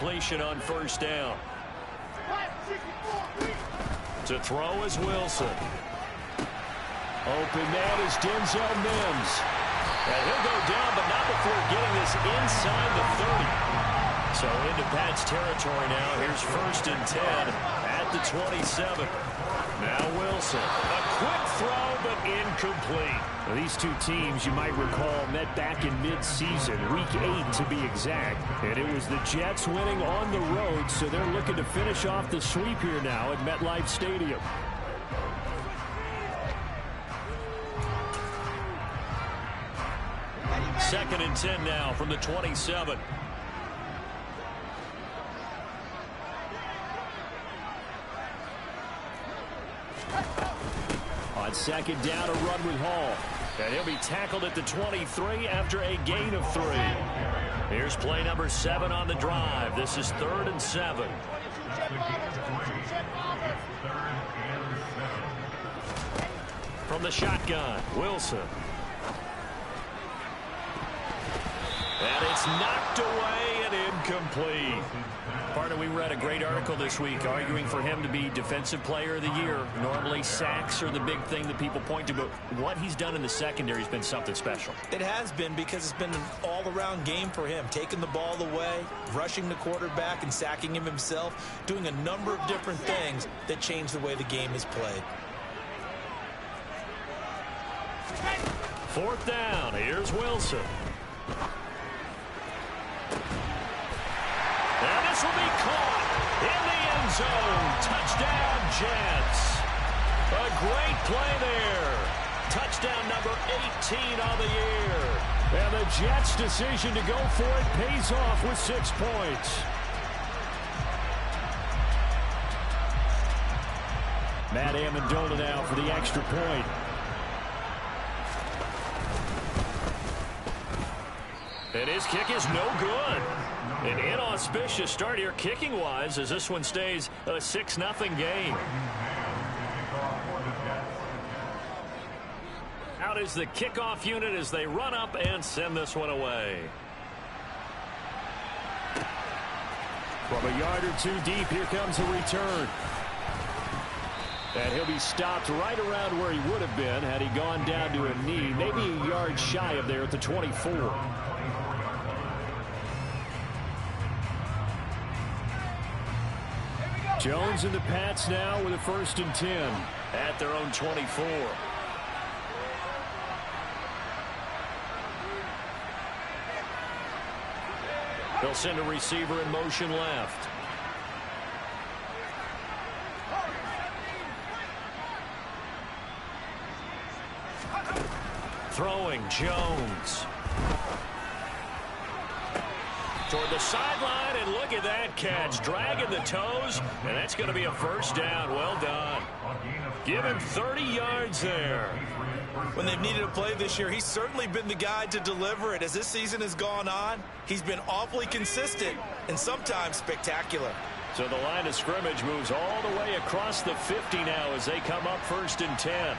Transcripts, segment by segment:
completion on first down. To throw is Wilson. Open man is Denzel Mims. And he'll go down, but not before getting this inside the 30. So into Pat's territory now. Here's 1st and 10 at the 27. Now Wilson. A quick throw, but incomplete. Now, these two teams, you might recall, met back in mid-season, Week 8 to be exact. And it was the Jets winning on the road, so they're looking to finish off the sweep here now at MetLife Stadium. Second and 10 now from the 27. On second down, a run with Hall. And he'll be tackled at the 23 after a gain of 3. Here's play number 7 on the drive. This is 3rd and 7. From the shotgun, Wilson. And it's knocked away and incomplete. Partner, we read a great article this week arguing for him to be Defensive Player of the Year. Normally, sacks are the big thing that people point to, but what he's done in the secondary has been something special. It has been, because it's been an all-around game for him. Taking the ball away, rushing the quarterback, and sacking him himself, doing a number of different things that change the way the game is played. 4th down. Here's Wilson. And this will be caught in the end zone. Touchdown, Jets. A great play there. Touchdown number 18 on the year. And the Jets' decision to go for it pays off with 6 points. Matt Amendola now for the extra point. And his kick is no good. An inauspicious start here kicking-wise as this one stays a 6-0 game. Out is the kickoff unit as they run up and send this one away. From a yard or 2 deep, here comes a return. And he'll be stopped right around where he would have been had he gone down to a knee, maybe a yard shy of there at the 24. Jones and the Pats now with a 1st and 10 at their own 24. They'll send a receiver in motion left. Throwing Jones. Toward the sideline, and look at that catch. Dragging the toes, and that's going to be a 1st down. Well done. Give him 30 yards there. When they've needed a play this year, he's certainly been the guy to deliver it. As this season has gone on, he's been awfully consistent and sometimes spectacular. So the line of scrimmage moves all the way across the 50 now as they come up 1st and 10.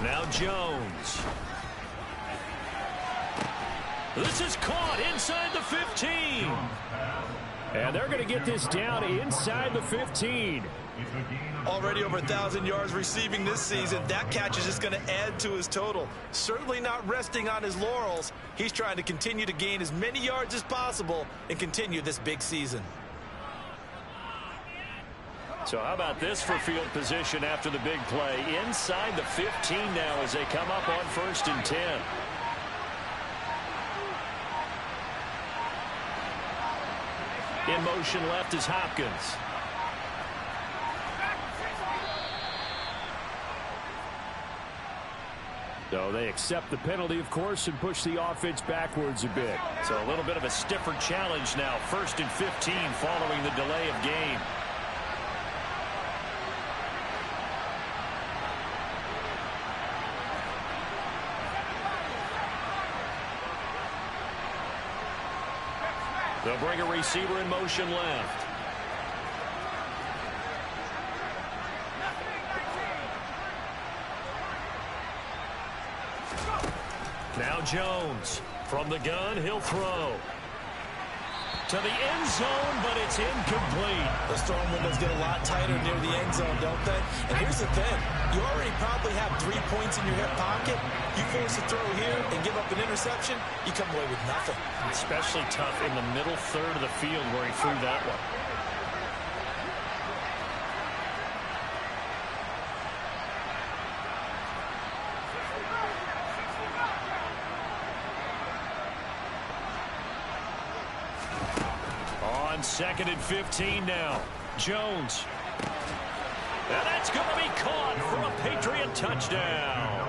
Now Jones. This is caught inside the 15. And they're going to get this down inside the 15. Already over 1,000 yards receiving this season. That catch is just going to add to his total. Certainly not resting on his laurels. He's trying to continue to gain as many yards as possible and continue this big season. So how about this for field position after the big play? Inside the 15 now as they come up on 1st and 10. In motion left is Hopkins. So they accept the penalty, of course, and push the offense backwards a bit. So a little bit of a stiffer challenge now. 1st and 15 following the delay of game. They'll bring a receiver in motion left. Now Jones. From the gun, he'll throw. To the end zone, but it's incomplete. Those throwing windows get a lot tighter near the end zone, don't they? And here's the thing. You already probably have 3 points in your hip pocket. You force a throw here and give up an interception, you come away with nothing. Especially tough in the middle third of the field where he threw that one. On 2nd and 15 now. Jones. And that's going to be caught for a Patriot touchdown.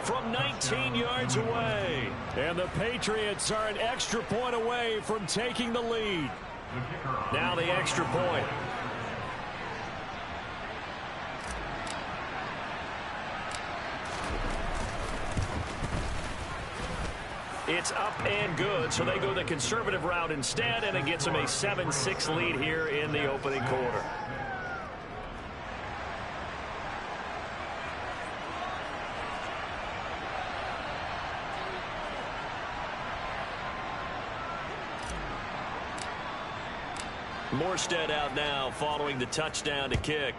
From 19 yards away. And the Patriots are an extra point away from taking the lead. Now the extra point. It's up and good, so they go the conservative route instead, and it gets them a 7-6 lead here in the opening quarter. Morstead out now following the touchdown to kick.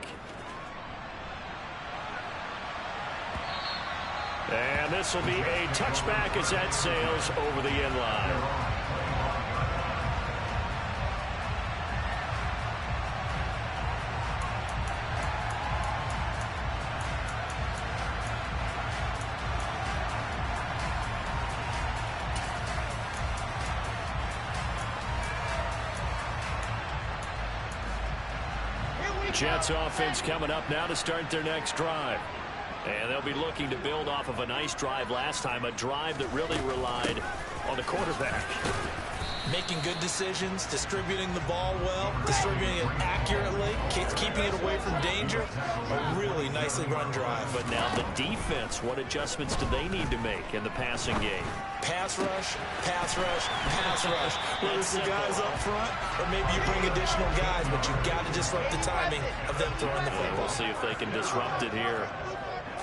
And this will be a touchback as that sails over the end line. Jets offense coming up now to start their next drive. And they'll be looking to build off of a nice drive last time, a drive that really relied on the quarterback. Making good decisions, distributing the ball well, distributing it accurately, keeping it away from danger. A really nicely run drive. But now the defense, what adjustments do they need to make in the passing game? Pass rush, pass rush, pass rush. Whether it's the guys up front or maybe you bring additional guys, but you've got to disrupt the timing of them throwing the football. We'll see if they can disrupt it here.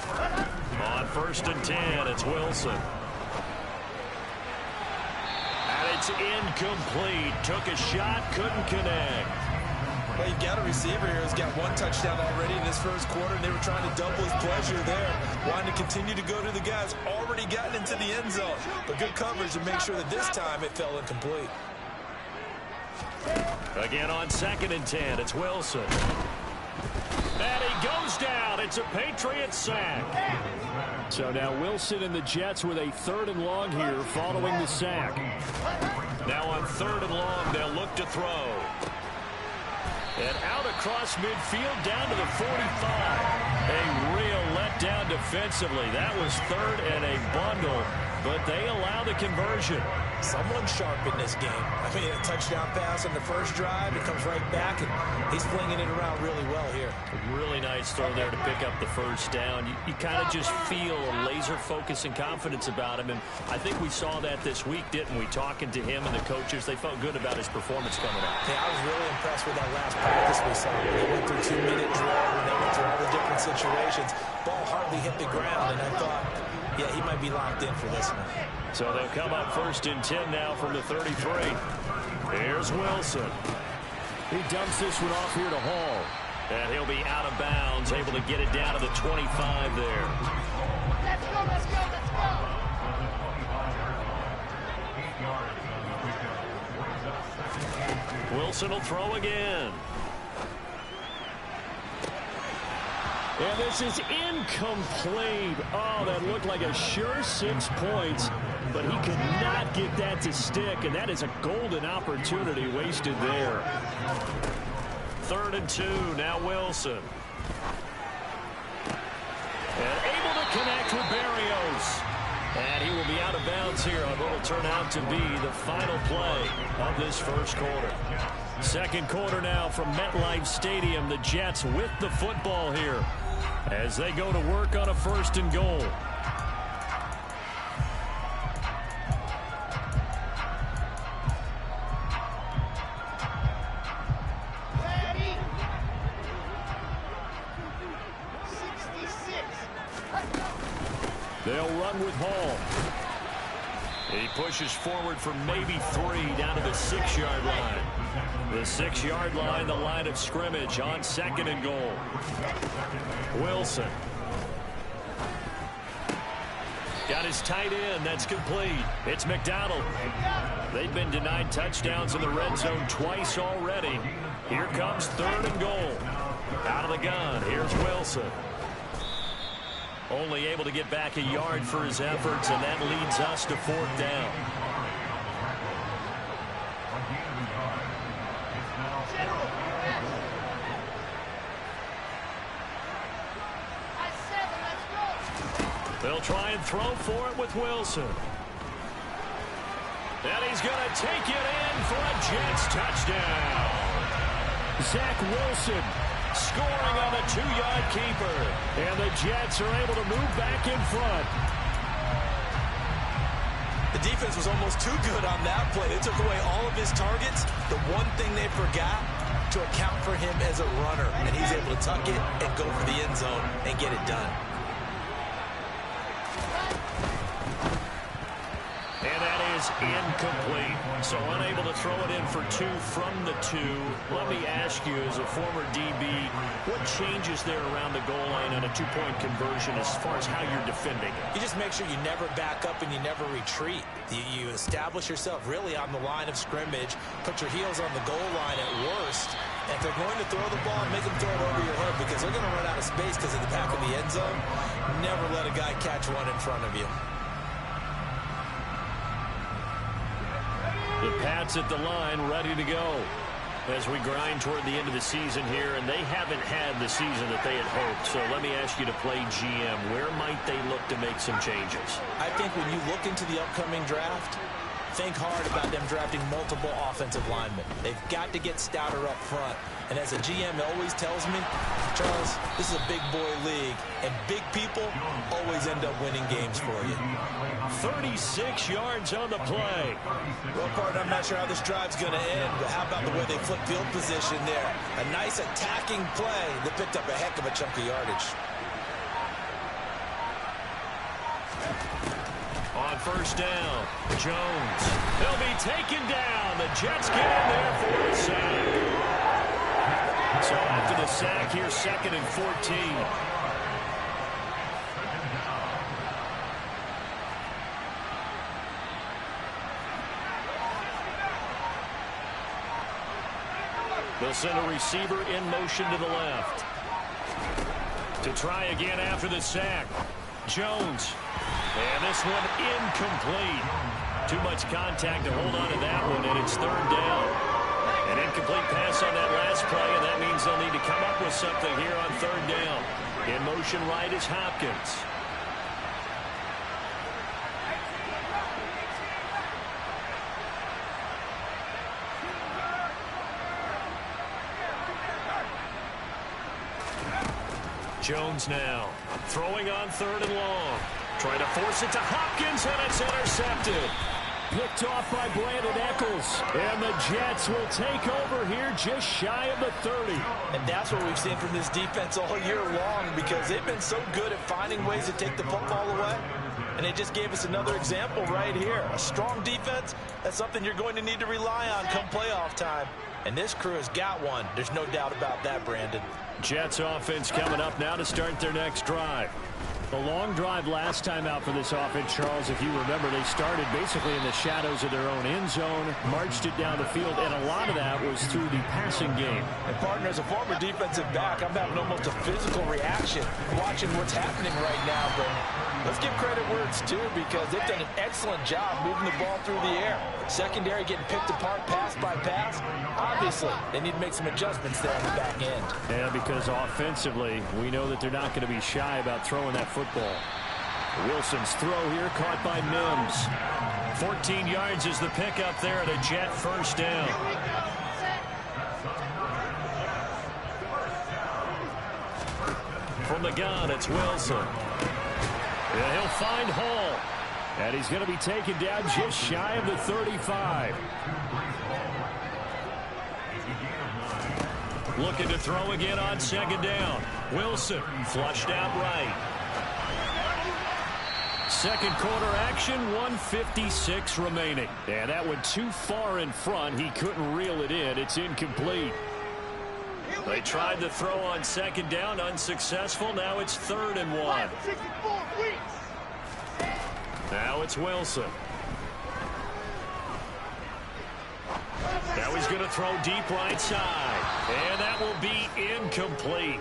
On 1st and 10, it's Wilson. And it's incomplete. Took a shot, couldn't connect. Well, you've got a receiver here who's got 1 touchdown already in this first quarter, and they were trying to double his pleasure there. Wanting to continue to go to the guys already gotten into the end zone. But good coverage to make sure that this time it fell incomplete. Again on 2nd and 10, it's Wilson. And he goes down. It's a Patriot sack. So now Wilson and the Jets with a 3rd and long here following the sack. Now on 3rd and long, they'll look to throw. And out across midfield down to the 45. A real letdown defensively. That was 3rd and a bundle, but they allow the conversion. Someone sharp in this game. I mean, a touchdown pass on the first drive. It comes right back, and he's flinging it around really well here. A really nice throw there to pick up the first down. You kind of just feel a laser focus and confidence about him, and I think we saw that this week, didn't we? Talking to him and the coaches, they felt good about his performance coming up. Yeah, I was really impressed with that last practice we saw. They went through 2-minute drill, and they went through all the different situations. Ball hardly hit the ground, and I thought, yeah, he might be locked in for this one. So they'll come up 1st and 10 now from the 33. Here's Wilson. He dumps this one off here to Hall. And he'll be out of bounds, able to get it down to the 25 there. Let's go, let's go, let's go. Wilson will throw again. And this is incomplete. Oh, that looked like a sure 6 points, but he could not get that to stick, and that is a golden opportunity wasted there. 3rd and 2, now Wilson. And able to connect with Barrios. And he will be out of bounds here on what will turn out to be the final play of this first quarter. 2nd quarter now from MetLife Stadium. The Jets with the football here as they go to work on a 1st and goal. Ready. 66. They'll run with Hall. He pushes forward for maybe 3 down to the 6-yard line. The 6-yard line, the line of scrimmage on 2nd and goal. Wilson. Got his tight end. That's complete. It's McDonald. They've been denied touchdowns in the red zone twice already. Here comes 3rd and goal. Out of the gun. Here's Wilson. Only able to get back a yard for his efforts, and that leads us to 4th down. They'll try and throw for it with Wilson. And he's going to take it in for a Jets touchdown. Zach Wilson scoring on the 2-yard keeper. And the Jets are able to move back in front. The defense was almost too good on that play. They took away all of his targets. The one thing they forgot, to account for him as a runner. And he's able to tuck it and go for the end zone and get it done. And that is incomplete. So unable to throw it in for 2 from the 2. Let me ask you, as a former DB, what changes there around the goal line on a 2-point conversion as far as how you're defending it? You just make sure you never back up and you never retreat. You establish yourself really on the line of scrimmage, put your heels on the goal line at worst. And if they're going to throw the ball, make them throw it over your head because they're going to run out of space because of the back of the end zone. Never let a guy catch one in front of you. The Pats at the line, ready to go as we grind toward the end of the season here, and they haven't had the season that they had hoped. So let me ask you to play GM. Where might they look to make some changes? I think when you look into the upcoming draft, think hard about them drafting multiple offensive linemen. They've got to get stouter up front. And as a GM always tells me, Charles, this is a big boy league, and big people always end up winning games for you. 36 yards on the play. Well, partner, I'm not sure how this drive's going to end, but how about the way they flip field position there? A nice attacking play that picked up a heck of a chunk of yardage. On 1st down, Jones. He'll be taken down. The Jets get in there for a sack. So after the sack here, 2nd and 14. They'll send a receiver in motion to the left. To try again after the sack. Jones. And this one incomplete. Too much contact to hold on to that one, and it's 3rd down. An incomplete pass on that last play, and that means they'll need to come up with something here on 3rd down. In motion right is Hopkins. Jones now throwing on 3rd and long. Trying to force it to Hopkins, and it's intercepted. Picked off by Brandon Eccles. And the Jets will take over here just shy of the 30. And that's what we've seen from this defense all year long, because they've been so good at finding ways to take the football away. And they just gave us another example right here. A strong defense, that's something you're going to need to rely on come playoff time. And this crew has got one. There's no doubt about that, Brandon. Jets offense coming up now to start their next drive. A long drive last time out for this offense, Charles. If you remember, they started basically in the shadows of their own end zone, marched it down the field, and a lot of that was through the passing game. And, partner, as a former defensive back, I'm having almost a physical reaction watching what's happening right now. But let's give credit where it's due, because they've done an excellent job moving the ball through the air. Secondary getting picked apart pass by pass. Obviously, they need to make some adjustments there on the back end. Yeah, because offensively, we know that they're not going to be shy about throwing that football. Wilson's throw here caught by Mims. 14 yards is the pickup there at a Jet 1st down. From the gun, it's Wilson. And he'll find Hall. And he's going to be taken down just shy of the 35. Looking to throw again on 2nd down. Wilson flushed out right. Second quarter action, 1:56 remaining. And that went too far in front. He couldn't reel it in. It's incomplete. They tried to throw on second down, unsuccessful. Now it's 3rd and 1. Now it's Wilson. Now he's going to throw deep right side. And that will be incomplete.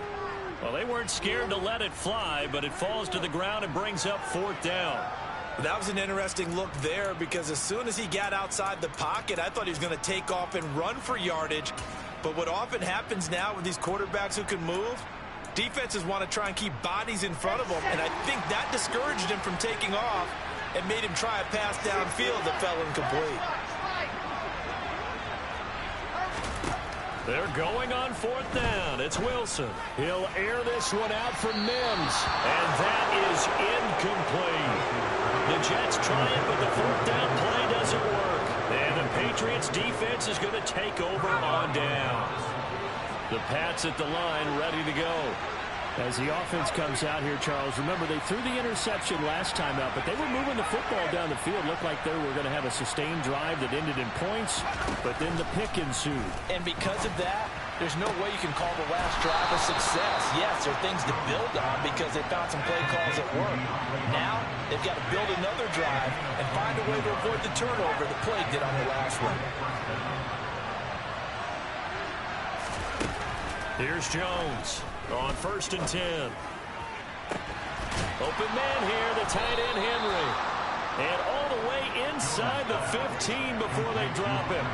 Well, they weren't scared to let it fly, but it falls to the ground and brings up 4th down. That was an interesting look there because as soon as he got outside the pocket, I thought he was going to take off and run for yardage. But what often happens now with these quarterbacks who can move, defenses want to try and keep bodies in front of them, and I think that discouraged him from taking off and made him try a pass downfield that fell incomplete. They're going on 4th down. It's Wilson. He'll air this one out for Mims. And that is incomplete. The Jets try it, but the 4th down play doesn't work. And the Patriots defense is going to take over on down. The Pats at the line ready to go. As the offense comes out here, Charles, remember they threw the interception last time out, but they were moving the football down the field. Looked like they were going to have a sustained drive that ended in points, but then the pick ensued. And because of that, there's no way you can call the last drive a success. Yes, there are things to build on because they found some play calls that work. Now, they've got to build another drive and find a way to avoid the turnover that plagued it on the last one. Here's Jones on 1st and 10. Open man here, the tight end Henry. And all the way inside the 15 before they drop him.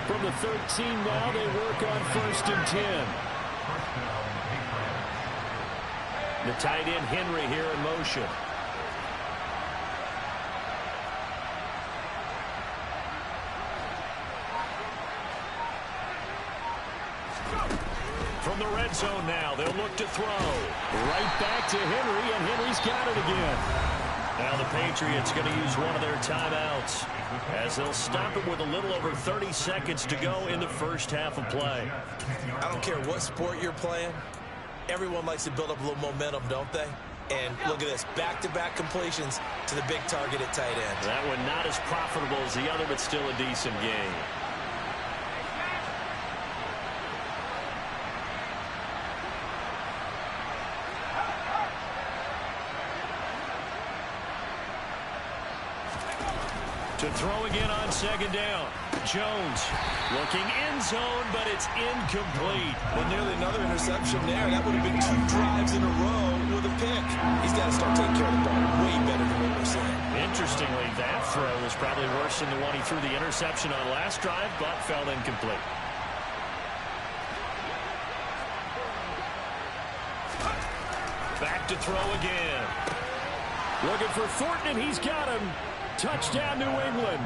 From the 13 now, they work on 1st and 10. The tight end Henry here in motion. From the red zone now, they'll look to throw. Right back to Henry, and Henry's got it again. Now the Patriots going to use one of their timeouts as they'll stop it with a little over 30 seconds to go in the first half of play. I don't care what sport you're playing. Everyone likes to build up a little momentum, don't they? And look at this, back-to-back completions to the big target at tight end. That one not as profitable as the other, but still a decent game. To throw again on second down. Jones looking end zone, but it's incomplete. Well, nearly another interception there. That would have been 2 drives in a row with a pick. He's got to start taking care of the ball way better than what we're seeing. Interestingly, that throw was probably worse than the one he threw the interception on last drive, but fell incomplete. Back to throw again. Looking for Thornton, and he's got him. Touchdown, New England.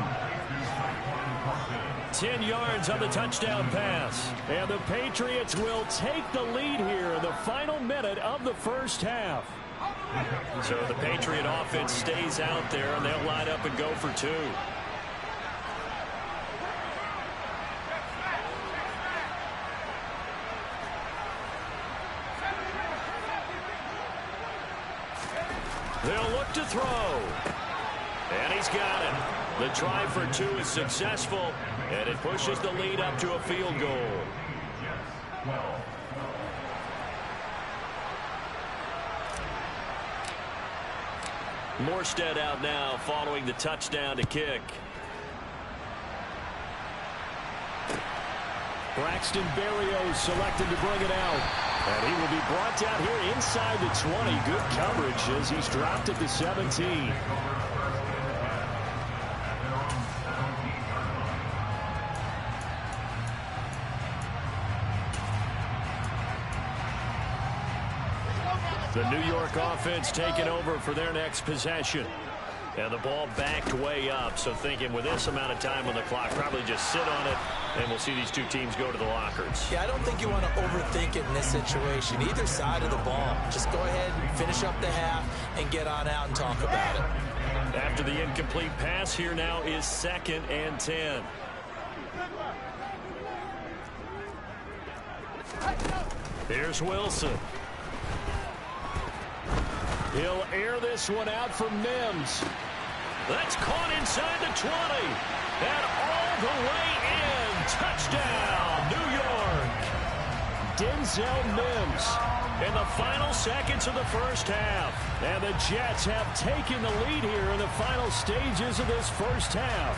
10 yards on the touchdown pass. And the Patriots will take the lead here in the final minute of the first half. So the Patriot offense stays out there, and they'll line up and go for 2. They'll look to throw. And he's got it. The try for 2 is successful, and it pushes the lead up to a field goal. Morstead out now following the touchdown to kick. Braxton Berrios selected to bring it out. And he will be brought down here inside the 20. Good coverage as he's dropped at the 17. The New York offense taking over for their next possession. And the ball backed way up, so thinking with this amount of time on the clock, probably just sit on it, and we'll see these two teams go to the lockers. Yeah, I don't think you want to overthink it in this situation. Either side of the ball. Just go ahead and finish up the half and get on out and talk about it. After the incomplete pass, here now is 2nd and 10. Here's Wilson. He'll air this one out for Mims. That's caught inside the 20. And all the way in. Touchdown, New York. Denzel Mims In the final seconds of the first half. and the Jets have taken the lead here in the final stages of this first half.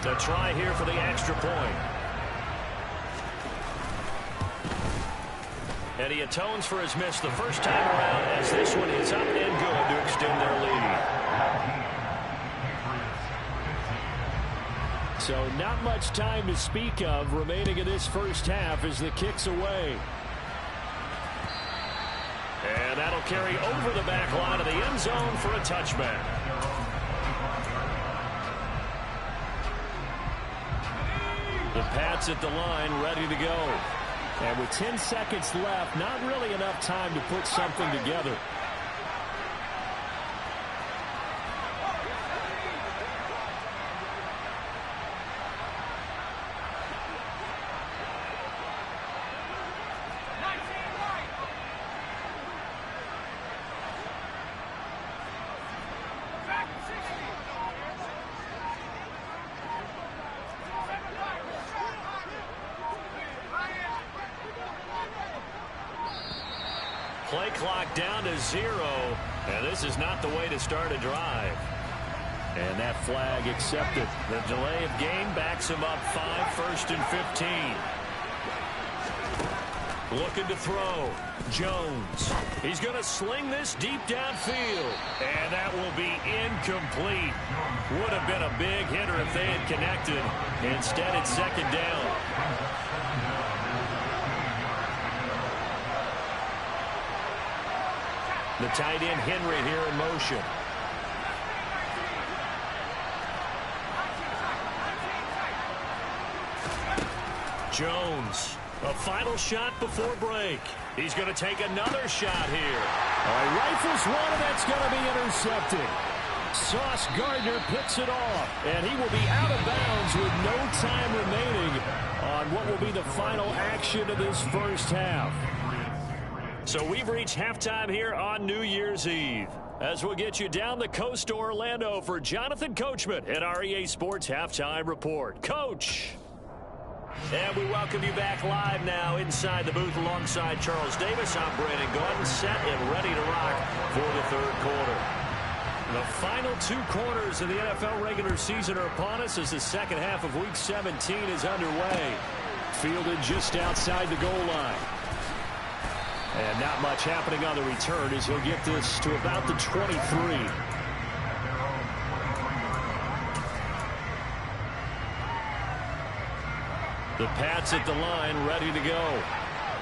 To try here for the extra point. And he atones for his miss the first time around as this one is up and good to extend their lead. So not much time to speak of remaining in this first half as the kick's away. And that'll carry over the back line of the end zone for a touchback. The Pats at the line ready to go. And with 10 seconds left, not really enough time to put something together. Play clock down to 0. And this is not the way to start a drive. And that flag accepted. The delay of game backs him up 5, 1st and 15. Looking to throw. Jones. He's going to sling this deep downfield. And that will be incomplete. Would have been a big hitter if they had connected. Instead, it's second down. The tight end Henry here in motion. Jones, a final shot before break. He's going to take another shot here. Rifles one, and that's going to be intercepted. Sauce Gardner picks it off, and he will be out of bounds with no time remaining on what will be the final action of this first half. So we've reached halftime here on New Year's Eve. As we'll get you down the coast to Orlando for Jonathan Coachman at our EA Sports Halftime Report. Coach! And we welcome you back live now inside the booth alongside Charles Davis. I'm Brandon Gordon, set and ready to rock for the third quarter. The final 2 quarters of the NFL regular season are upon us as the second half of Week 17 is underway. Fielded just outside the goal line. And not much happening on the return as he'll get this to about the 23. The Pats at the line ready to go.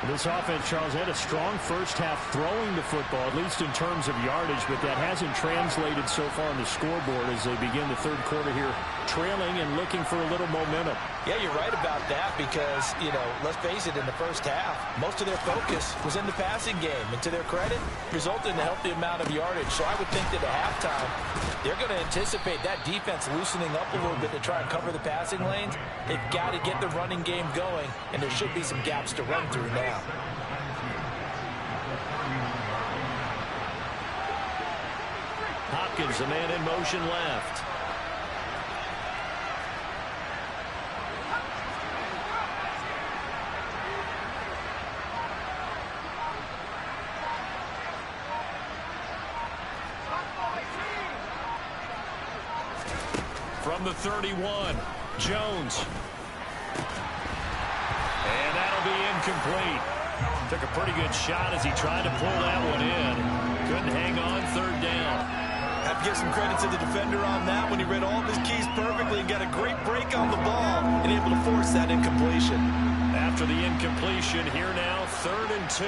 This offense, Charles, had a strong first half throwing the football, at least in terms of yardage, but that hasn't translated so far on the scoreboard as they begin the third quarter here, trailing and looking for a little momentum. Yeah, you're right about that because, let's face it, in the first half, most of their focus was in the passing game. And to their credit, resulted in a healthy amount of yardage. So I would think that at halftime, they're going to anticipate that defense loosening up a little bit to try and cover the passing lanes. They've got to get the running game going, and there should be some gaps to run through now. Hopkins, a man in motion left. From the 31, Jones. And that'll be incomplete. Took a pretty good shot as he tried to pull that one in. Couldn't hang on, third down. Have to give some credit to the defender on that when he read all of his keys perfectly and got a great break on the ball and able to force that incompletion. After the incompletion, here now, 3rd and 2.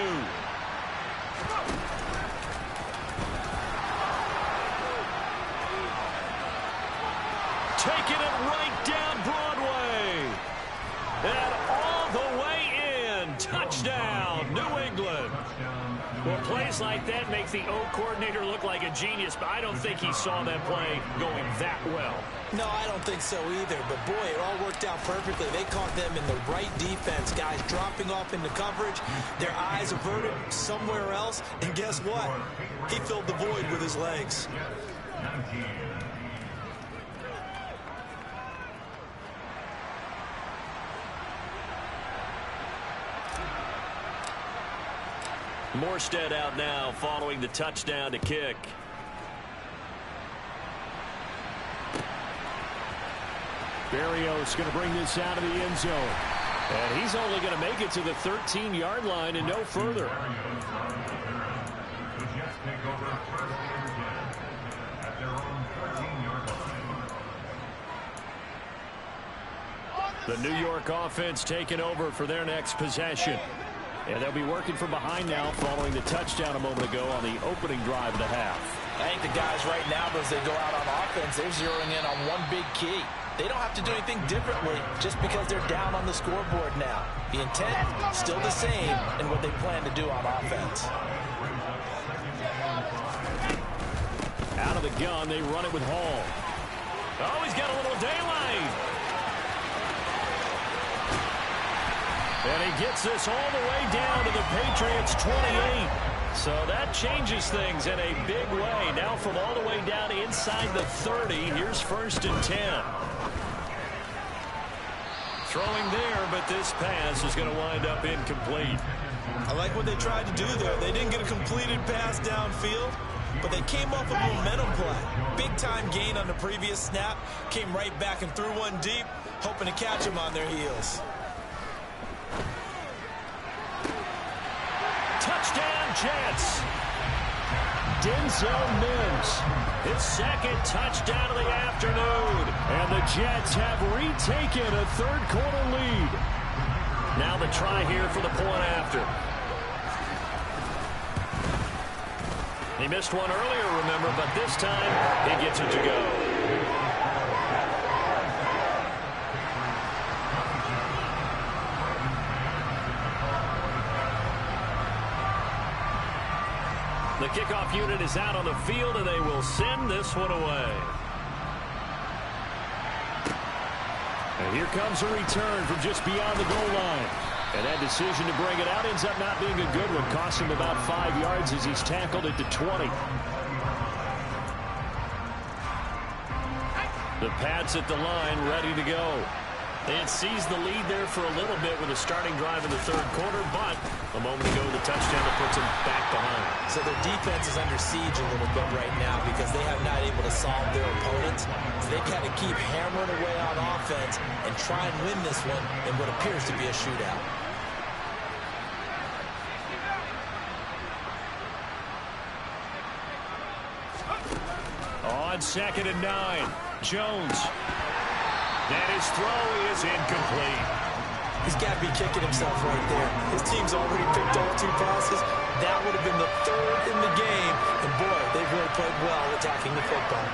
Taking it right down Broadway. And all the way in. Touchdown, New England. Well, plays plays like that make the O coordinator look like a genius, but I don't think he saw that play going that well. No, I don't think so either. But, boy, it all worked out perfectly. They caught them in the right defense. Guys dropping off into coverage, their eyes averted somewhere else. And guess what? He filled the void with his legs. Morstead out now following the touchdown to kick. Berrios going to bring this out of the end zone. And he's only going to make it to the 13-yard line and no further. The New York offense taking over for their next possession. And they'll be working from behind now following the touchdown a moment ago on the opening drive of the half. I think the guys right now, as they go out on offense, they're zeroing in on one big key. They don't have to do anything differently just because they're down on the scoreboard now. The intent, still the same in what they plan to do on offense. Out of the gun, they run it with Hall. Oh, he's got a little daylight. And he gets this all the way down to the Patriots' 28. So that changes things in a big way. Now from all the way down inside the 30, here's 1st and 10. Throwing there, but this pass is going to wind up incomplete. I like what they tried to do there. They didn't get a completed pass downfield, but they came off a momentum play. Big-time gain on the previous snap. Came right back and threw one deep, hoping to catch them on their heels. Touchdown, Jets. Denzel Mims, his second touchdown of the afternoon. And the Jets have retaken a third-quarter lead. Now the try here for the point after. He missed one earlier, remember, but this time he gets it to go. The kickoff unit is out on the field, and they will send this one away. And here comes a return from just beyond the goal line. And that decision to bring it out ends up not being a good one. Costs him about 5 yards as he's tackled at the 20. The Pats at the line, ready to go. They had seized the lead there for a little bit with a starting drive in the third quarter, but a moment ago the touchdown that puts them back behind. So their defense is under siege a little bit right now because they have not able to solve their opponents. So they've got to keep hammering away on offense and try and win this one in what appears to be a shootout. On 2nd and 9, Jones. And his throw is incomplete. He's got to be kicking himself right there. His team's already picked off 2 passes. That would have been the 3rd in the game. And, boy, they've really played well attacking the football.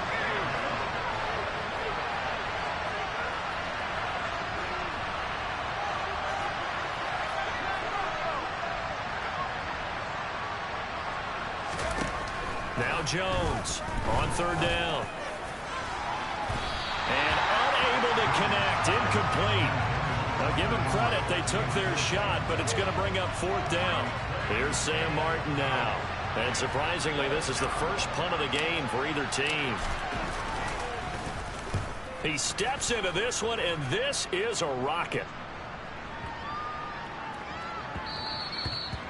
Now Jones on 3rd down. And unable to connect, incomplete. Now give them credit, they took their shot, but it's going to bring up 4th down. Here's Sam Martin now. And surprisingly, this is the first punt of the game for either team. He steps into this one, and this is a rocket.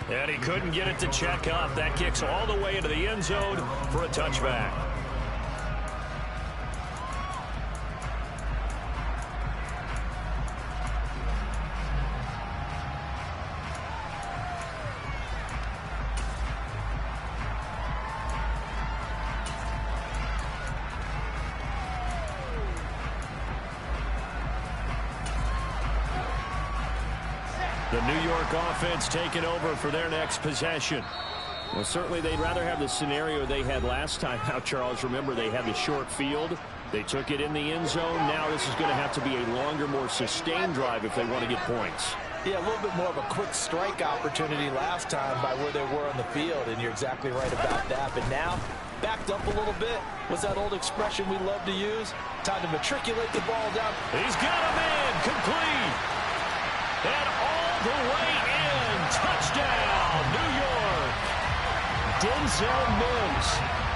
And he couldn't get it to check up. That kicks all the way into the end zone for a touchback. The New York offense taking over for their next possession. Well, certainly they'd rather have the scenario they had last time. Now, Charles, remember they had the short field. They took it in the end zone. Now this is going to have to be a longer, more sustained drive if they want to get points. Yeah, a little bit more of a quick strike opportunity last time by where they were on the field, and you're exactly right about that. But now, backed up a little bit. What's that old expression we love to use? Time to matriculate the ball down. He's got him in. Complete. And all the way in. Touchdown, New York. Denzel Mims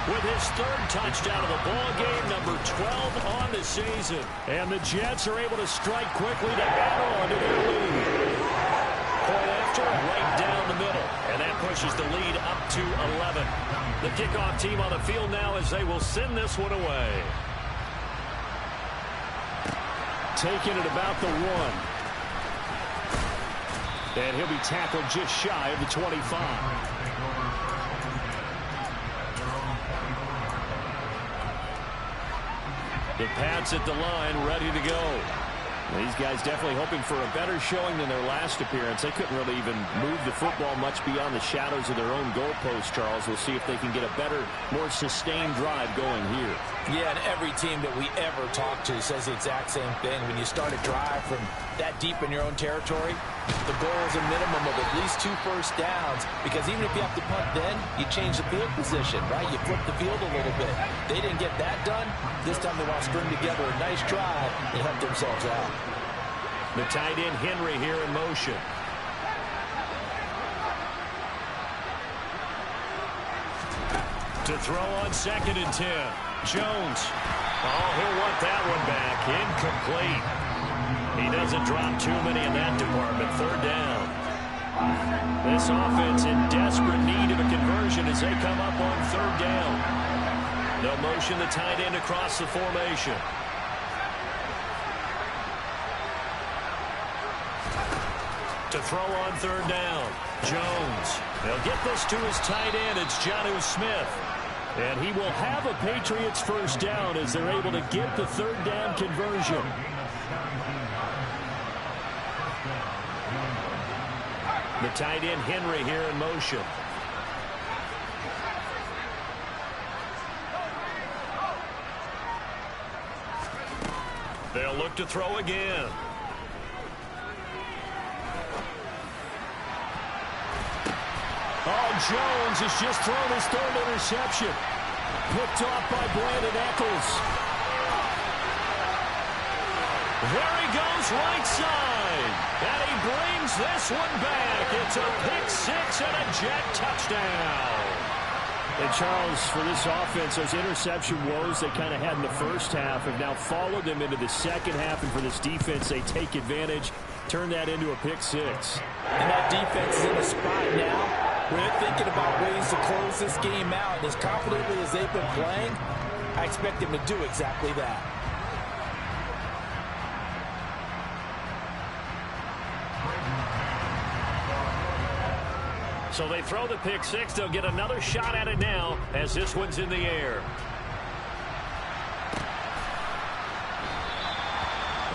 with his third touchdown of the ball game, number 12 on the season. And the Jets are able to strike quickly to add on to their lead. Point after, right down the middle. And that pushes the lead up to 11. The kickoff team on the field now as they will send this one away. Taking it about the 1. And he'll be tackled just shy of the 25. The Pats at the line, ready to go. These guys definitely hoping for a better showing than their last appearance. They couldn't really even move the football much beyond the shadows of their own goalpost, Charles. We'll see if they can get a better, more sustained drive going here. Yeah, and every team that we ever talk to says the exact same thing. When you start a drive from that deep in your own territory, the goal is a minimum of at least 2 first downs, because even if you have to punt then, you change the field position, right? You flip the field a little bit. They didn't get that done. This time they want to string together a nice drive and help themselves out. The tight end Henry here in motion. To throw on 2nd and 10. Jones. Oh, he'll want that one back. Incomplete. He doesn't drop too many in that department. 3rd down. This offense in desperate need of a conversion as they come up on 3rd down. They'll motion the tight end across the formation. To throw on 3rd down. Jones. They'll get this to his tight end. It's Jonnu Smith. And he will have a Patriots 1st down as they're able to get the 3rd down conversion. The tight end Henry here in motion. They'll look to throw again. Oh, Jones has just thrown his 3rd interception. Picked off by Brandon Eccles. There he goes, right side. And he brings this one back. It's a pick 6 and a Jet touchdown. And Charles, for this offense, those interception woes they kind of had in the first half have now followed them into the second half. And for this defense, they take advantage, turn that into a pick 6. And that defense is in a spot now where they're thinking about ways to close this game out. And as confidently as they've been playing, I expect them to do exactly that. So they throw the pick 6. They'll get another shot at it now as this one's in the air.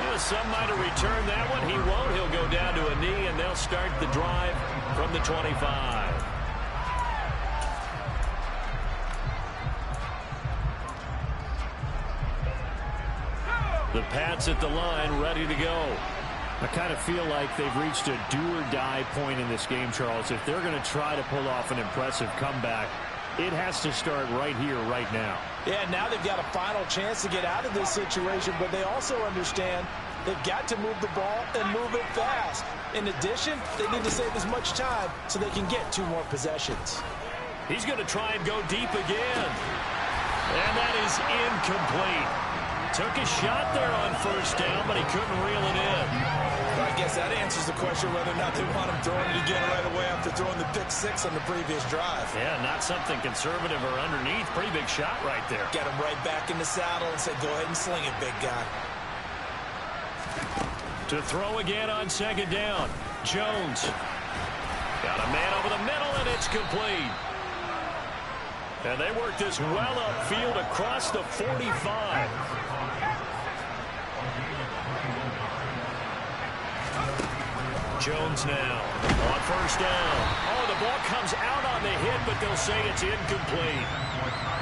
Well, some might have returned that one. He won't. He'll go down to a knee, and they'll start the drive from the 25. The Pats at the line, ready to go. I kind of feel like they've reached a do-or-die point in this game, Charles. If they're going to try to pull off an impressive comeback, it has to start right here, right now. Yeah, now they've got a final chance to get out of this situation, but they also understand they've got to move the ball and move it fast. In addition, they need to save as much time so they can get 2 more possessions. He's going to try and go deep again. And that is incomplete. Took a shot there on 1st down, but he couldn't reel it in. I guess that answers the question whether or not they want him throwing it again right away after throwing the pick 6 on the previous drive. Yeah, not something conservative or underneath. Pretty big shot right there. Get him right back in the saddle and say, go ahead and sling it, big guy. To throw again on 2nd down. Jones. Got a man over the middle, and it's complete. And they work this well upfield across the 45. Jones now on 1st down. Oh, the ball comes out on the hit, but they'll say it's incomplete.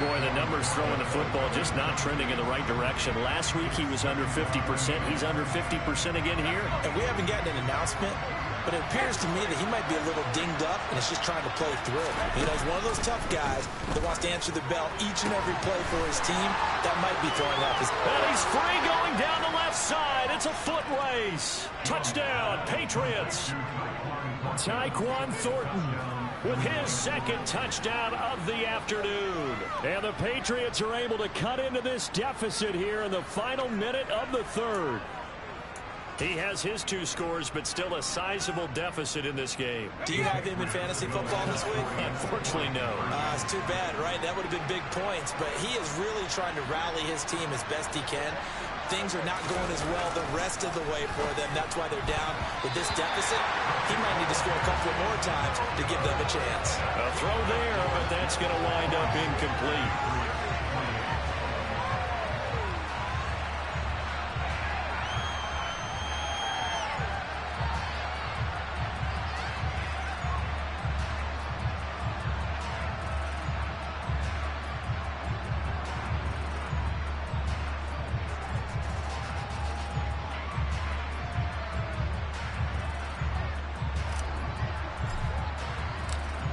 Boy, the numbers throwing the football just not trending in the right direction. Last week he was under 50%. He's under 50% again here. And we haven't gotten an announcement but it appears to me that he might be a little dinged up and is just trying to play through. You know, he's one of those tough guys that wants to answer the bell each and every play for his team. That might be throwing off his... And he's free going down the left side. It's a foot race. Touchdown, Patriots. Tyquan Thornton with his second touchdown of the afternoon. And the Patriots are able to cut into this deficit here in the final minute of the third. He has his 2 scores, but still a sizable deficit in this game. Do you have him in fantasy football this week? Unfortunately, no. It's too bad, right? That would have been big points, but he is really trying to rally his team as best he can. Things are not going as well the rest of the way for them. That's why they're down with this deficit. He might need to score a couple more times to give them a chance. A throw there, but that's going to wind up incomplete.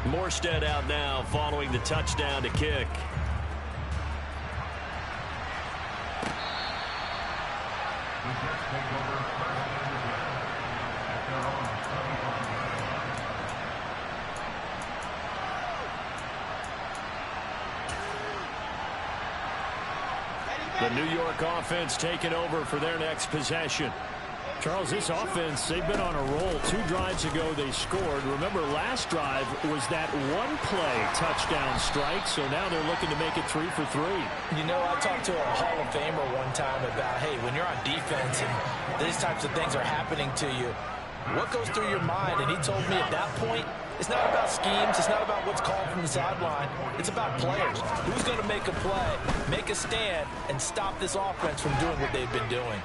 Morstead out now following the touchdown to kick. The New York offense taking over for their next possession. Charles, this offense, they've been on a roll. 2 drives ago, they scored. Remember, last drive was that one-play touchdown strike, so now they're looking to make it 3 for 3. You know, I talked to a Hall of Famer one time about, hey, when you're on defense and these types of things are happening to you, what goes through your mind? And he told me at that point, it's not about schemes. It's not about what's called from the sideline. It's about players. Who's going to make a play, make a stand, and stop this offense from doing what they've been doing?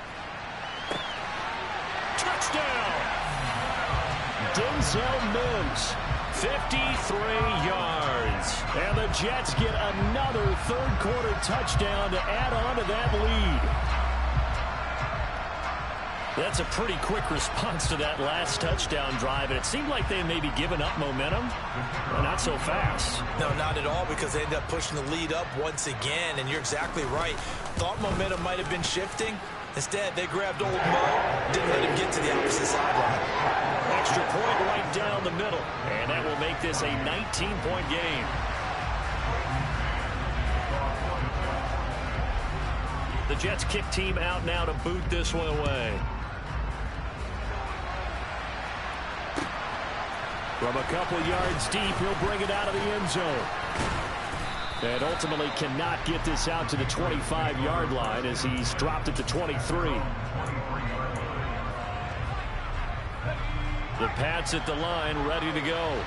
Touchdown! Denzel Mims, 53 yards. And the Jets get another third-quarter touchdown to add on to that lead. That's a pretty quick response to that last touchdown drive, and it seemed like they may be giving up momentum, but not so fast. No, not at all, because they ended up pushing the lead up once again, and you're exactly right. Thought momentum might have been shifting. Instead, they grabbed old Mo, didn't let him get to the opposite sideline. Extra point right down the middle, and that will make this a 19-point game. The Jets kick team out now to boot this one away. From a couple yards deep, he'll bring it out of the end zone. And ultimately cannot get this out to the 25-yard line as he's dropped it to 23. The Pats at the line, ready to go.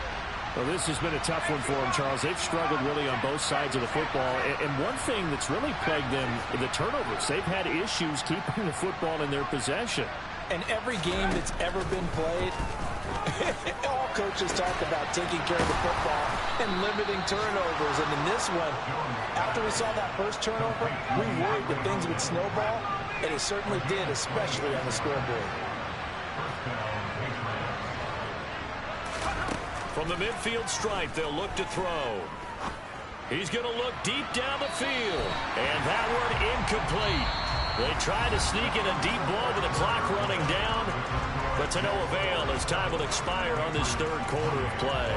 Well, this has been a tough one for them, Charles. They've struggled really on both sides of the football. And one thing that's really plagued them, the turnovers. They've had issues keeping the football in their possession. And every game that's ever been played, all coaches talk about taking care of the football and limiting turnovers. And in this one, after we saw that first turnover, we worried that things would snowball, and it certainly did, especially on the scoreboard. From the midfield stripe, they'll look to throw. He's going to look deep down the field. And that one incomplete. They try to sneak in a deep ball with the clock running down, but to no avail as time will expire on this third quarter of play.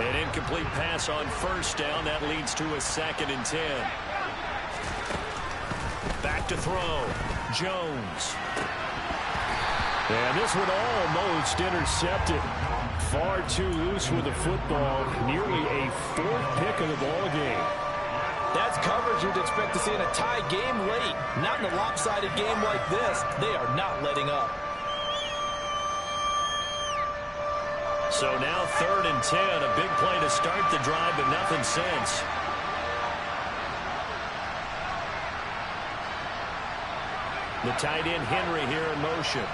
An incomplete pass on first down. That leads to a 2nd and 10. Back to throw. Jones. And this one almost intercepted. Far too loose with the football. Nearly a 4th pick of the ball game. That's coverage you'd expect to see in a tie game late. Not in a lopsided game like this. They are not letting up. So now 3rd and 10. A big play to start the drive, but nothing since. The tight end Henry here in motion.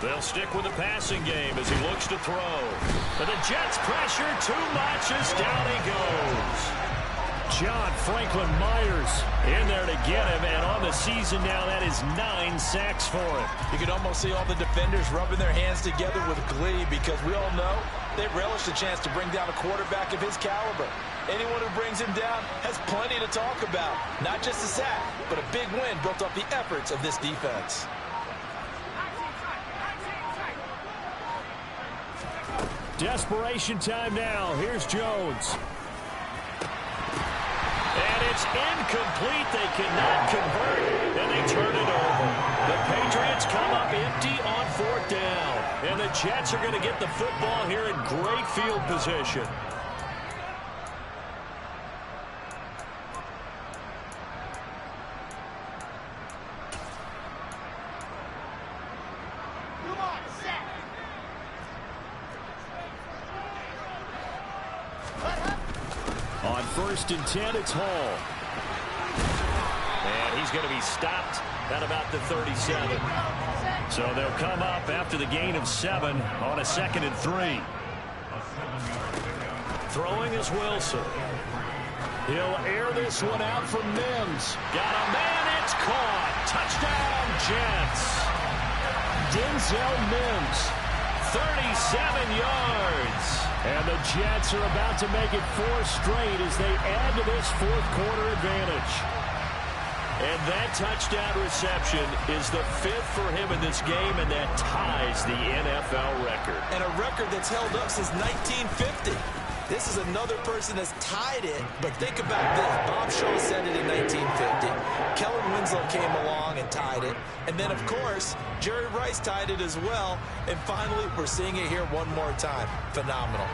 They'll stick with the passing game as he looks to throw. But the Jets pressure too much as down he goes. John Franklin Myers in there to get him, and on the season now, that is 9 sacks for him. You can almost see all the defenders rubbing their hands together with glee because we all know they relish the chance to bring down a quarterback of his caliber. Anyone who brings him down has plenty to talk about. Not just a sack, but a big win built off the efforts of this defense. Desperation time now. Here's Jones. And it's incomplete. They cannot convert, and they turn it over. The Patriots come up empty on 4th down, and the Jets are going to get the football here in great field position. Come on, set. On 1st and 10, it's Hall. And he's going to be stopped at about the 37. So they'll come up after the gain of 7 on a 2nd and 3. Throwing is Wilson. He'll air this one out from Mims. Got a man, it's caught. Touchdown, Jets. Denzel Mims, 37 yards. and the Jets are about to make it 4 straight as they add to this 4th quarter advantage. And that touchdown reception is the 5th for him in this game, and that ties the NFL record. And a record that's held up since 1950. This is another person that's tied it, but think about this. Bob Shaw said it in 1950. Kellen Winslow came along and tied it. And then, of course, Jerry Rice tied it as well. And finally, we're seeing it here one more time. Phenomenal.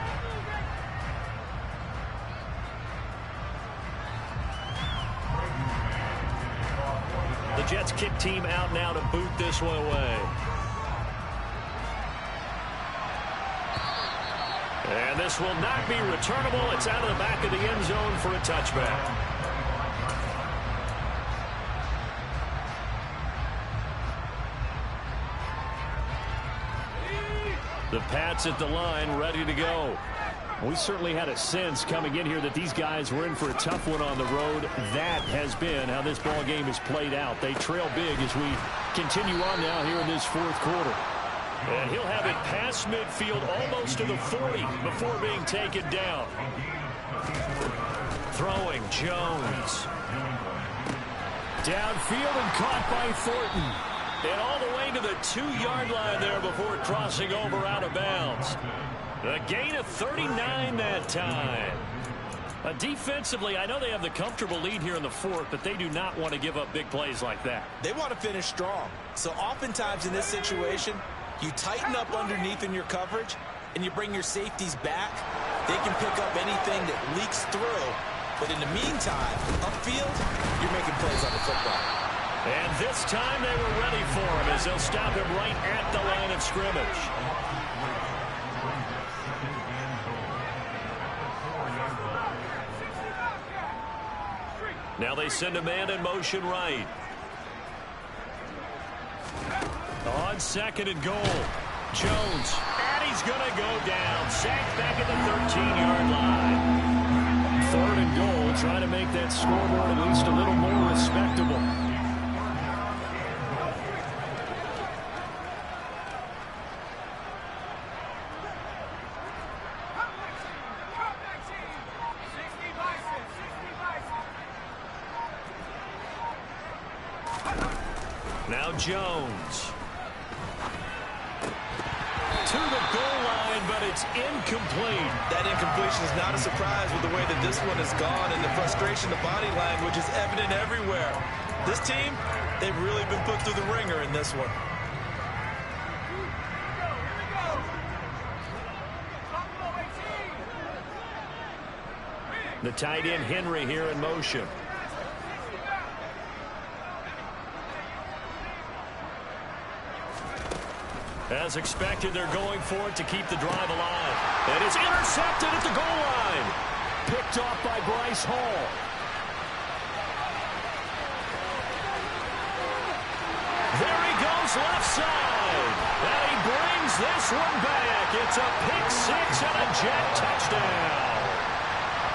The Jets kick team out now to boot this one away. And this will not be returnable. It's out of the back of the end zone for a touchback. The Pats at the line, ready to go. We certainly had a sense coming in here that these guys were in for a tough one on the road. That has been how this ball game has played out. They trail big as we continue on now here in this 4th quarter. And he'll have it past midfield almost to the 40 before being taken down. Throwing Jones. Downfield and caught by Thornton. And all the way to the 2-yard line there before crossing over out of bounds. A gain of 39 that time. Defensively, I know they have the comfortable lead here in the 4th, but they do not want to give up big plays like that. They want to finish strong. So oftentimes in this situation, you tighten up underneath in your coverage, and you bring your safeties back. They can pick up anything that leaks through. But in the meantime, upfield, you're making plays on the football. And this time they were ready for him as they'll stop him right at the line of scrimmage. Now they send a man in motion right. On 2nd and goal. Jones. And he's going to go down. Sacked back at the 13-yard line. 3rd and goal, trying to make that scoreboard at least a little more respectable. Now Jones. To the goal line, but it's incomplete. That incompletion is not a surprise with the way that this one has gone, and the frustration, the body language is evident everywhere. This team, they've really been put through the ringer in this one. The tight end Henry here in motion. As expected, they're going for it to keep the drive alive. And it's intercepted at the goal line. Picked off by Bryce Hall. There he goes goes left side. And he brings this one back. It's a pick six and a Jet touchdown.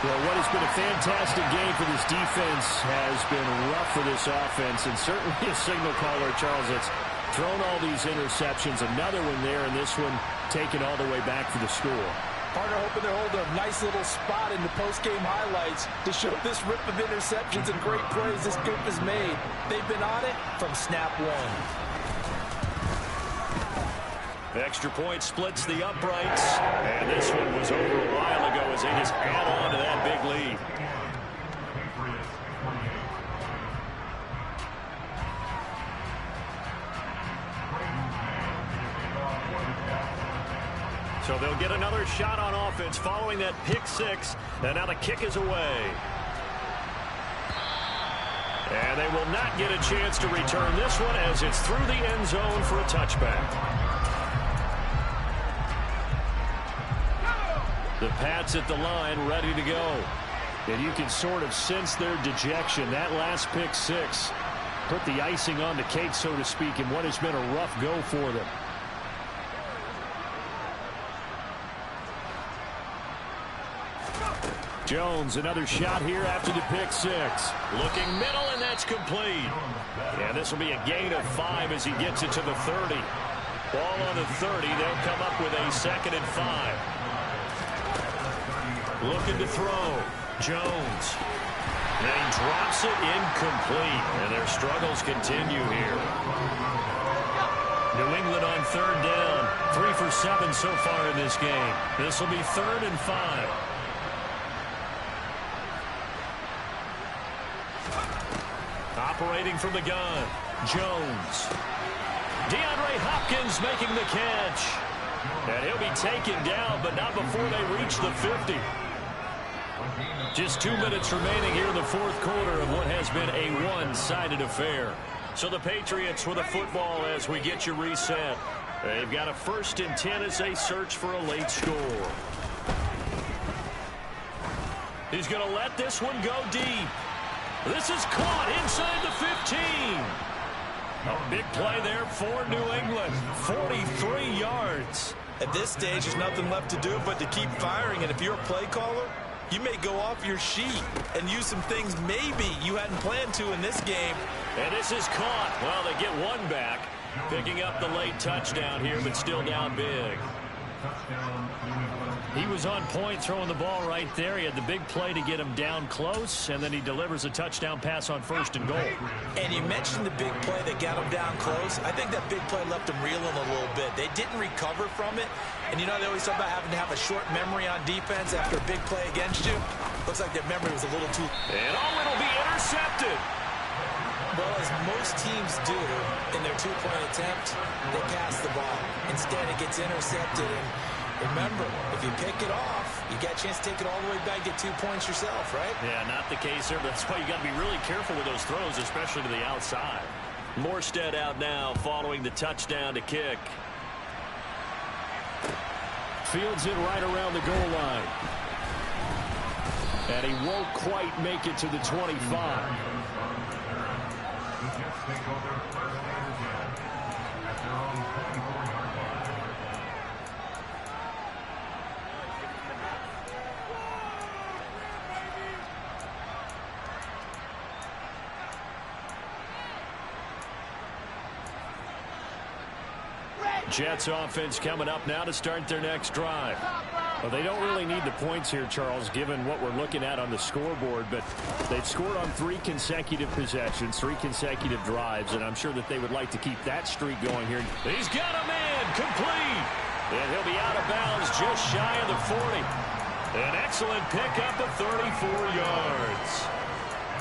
Well, what has been a fantastic game for this defense has been rough for this offense, and certainly a signal caller, Charles, that's thrown all these interceptions. Another one there, and this one taken all the way back for the score. Partner hoping to hold a nice little spot in the post-game highlights to show this rip of interceptions and great plays this group has made. They've been on it from snap one. The extra point splits the uprights, and this one was over a while ago as they just add on to that big lead. So they'll get another shot on offense following that pick six, and now the kick is away. And they will not get a chance to return this one as it's through the end zone for a touchback. The Pats at the line, ready to go. And you can sort of sense their dejection. That last pick six put the icing on the cake, so to speak, in what has been a rough go for them. Jones, another shot here after the pick six. Looking middle, and that's complete. And this will be a gain of 5 as he gets it to the 30. Ball on the 30. They'll come up with a 2nd and 5. Looking to throw. Jones. And he drops it incomplete. And their struggles continue here. New England on 3rd down. 3 for 7 so far in this game. This will be 3rd and 5. Operating from the gun. Jones. DeAndre Hopkins making the catch. And he'll be taken down, but not before they reach the 50. Just 2 minutes remaining here in the 4th quarter of what has been a one-sided affair. So the Patriots with a football as we get you reset. They've got a 1st and 10 as they search for a late score. He's going to let this one go deep. This is caught inside the 15. A big play there for New England. 43 yards. At this stage, there's nothing left to do but to keep firing. And if you're a play caller, you may go off your sheet and use some things maybe you hadn't planned to in this game. And this is caught. Well, they get one back. Picking up the late touchdown here, but still down big. He was on point throwing the ball right there. He had the big play to get him down close, and then he delivers a touchdown pass on 1st and goal. And you mentioned the big play that got him down close. I think that big play left him reeling a little bit. They didn't recover from it. And you know, they always talk about having to have a short memory on defense after a big play against you. Looks like their memory was a little too... And it'll be intercepted. Well, as most teams do in their 2-point attempt, they pass the ball. Instead, it gets intercepted. And remember, if you pick it off, you got a chance to take it all the way back, get 2 points yourself, right? Yeah, not the case here. That's why you got to be really careful with those throws, especially to the outside. Morstead out now following the touchdown to kick. Fields it right around the goal line. And he won't quite make it to the 25. Jets offense coming up now to start their next drive. Well, they don't really need the points here, Charles, given what we're looking at on the scoreboard, but they've scored on 3 consecutive possessions, 3 consecutive drives, and I'm sure that they would like to keep that streak going here. He's got a man complete, and he'll be out of bounds just shy of the 40. An excellent pickup of 34 yards.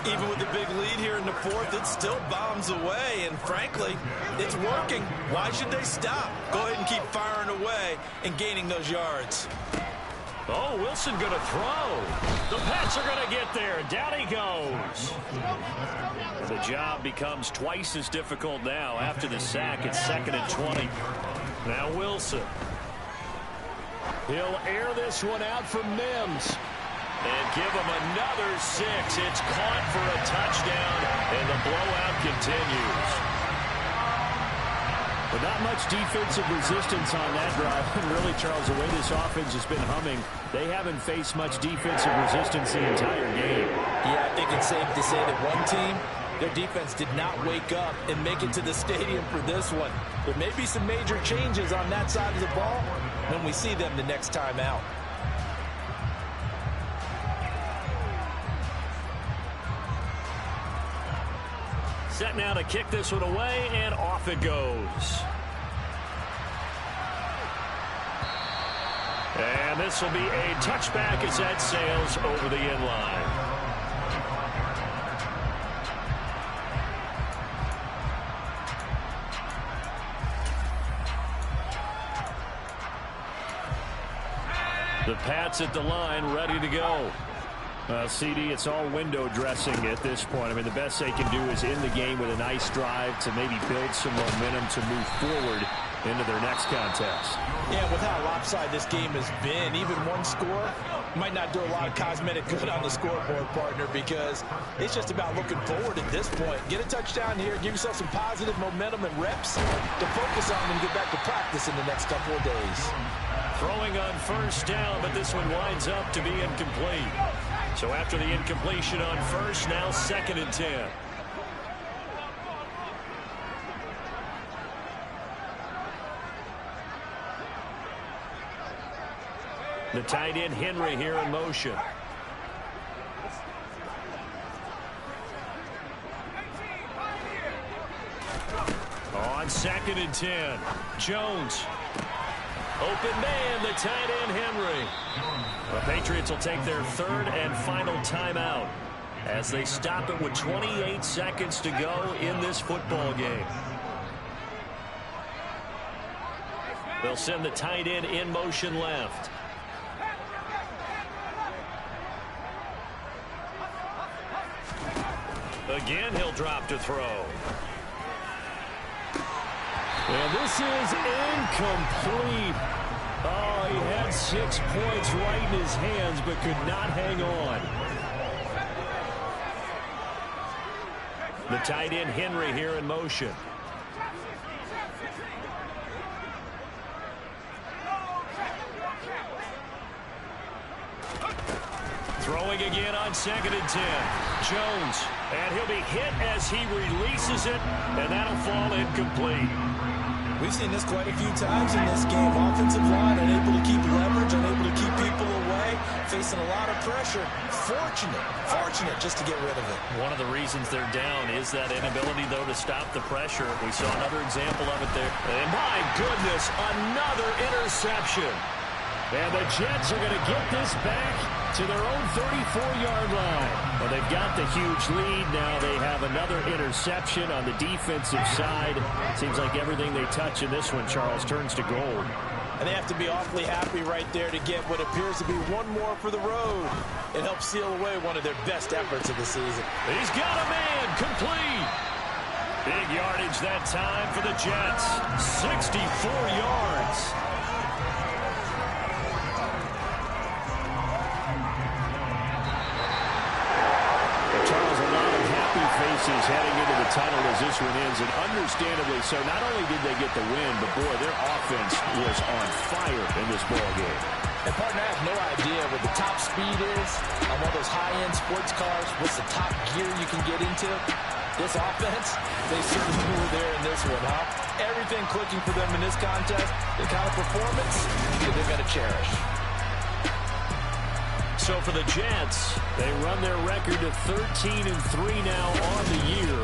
Even with the big lead here in the 4th, it still bombs away, and frankly, it's working. Why should they stop? Go ahead and keep firing away and gaining those yards. Oh, Wilson going to throw. The Pats are going to get there. Down he goes. The job becomes twice as difficult now after the sack. It's 2nd and 20. Now Wilson. He'll air this one out for Mims. And give him another 6. It's caught for a touchdown, and the blowout continues. But not much defensive resistance on that drive. And really, Charles, the way this offense has been humming, they haven't faced much defensive resistance the entire game. Yeah, I think it's safe to say that one team, their defense did not wake up and make it to the stadium for this one. There may be some major changes on that side of the ball when we see them the next time out. Set now to kick this one away, and off it goes. And this will be a touchback as that sails over the end line. The Pats at the line, ready to go. CD, it's all window dressing at this point. I mean, the best they can do is end the game with a nice drive to maybe build some momentum to move forward into their next contest. Yeah, with how lopsided this game has been, even one score might not do a lot of cosmetic good on the scoreboard, partner, because it's just about looking forward at this point. Get a touchdown here, give yourself some positive momentum and reps to focus on and get back to practice in the next couple of days. Throwing on first down, but this one winds up to be incomplete. So after the incompletion on first, now 2nd and 10. The tight end Henry here in motion. On 2nd and 10, Jones. Open man, the tight end Henry. The Patriots will take their 3rd and final timeout as they stop it with 28 seconds to go in this football game. They'll send the tight end in motion left. Again, he'll drop to throw. And this is incomplete. Oh, he had 6 points right in his hands, but could not hang on. The tight end Henry here in motion. Throwing again on 2nd and 10. Jones, and he'll be hit as he releases it, and that'll fall incomplete. We've seen this quite a few times in this game. Offensive line unable to keep leverage, unable to keep people away, facing a lot of pressure. Fortunate just to get rid of it. One of the reasons they're down is that inability, though, to stop the pressure. We saw another example of it there. And my goodness, another interception. And the Jets are going to get this back to their own 34-yard line. Well, they've got the huge lead. Now they have another interception on the defensive side. Seems like everything they touch in this one, Charles, turns to gold. And they have to be awfully happy right there to get what appears to be one more for the road. It helps seal away one of their best efforts of the season. He's got a man, complete. Big yardage that time for the Jets. 64 yards. Faces heading into the tunnel as this one ends, and understandably so. Not only did they get the win, but boy, their offense was on fire in this ball game. And partner, I have no idea what the top speed is on one of those high-end sports cars. What's the top gear you can get into? This offense, they certainly were there in this one, huh? Everything clicking for them in this contest, the kind of performance that they're going to cherish. So for the Jets, they run their record to 13-3 now on the year.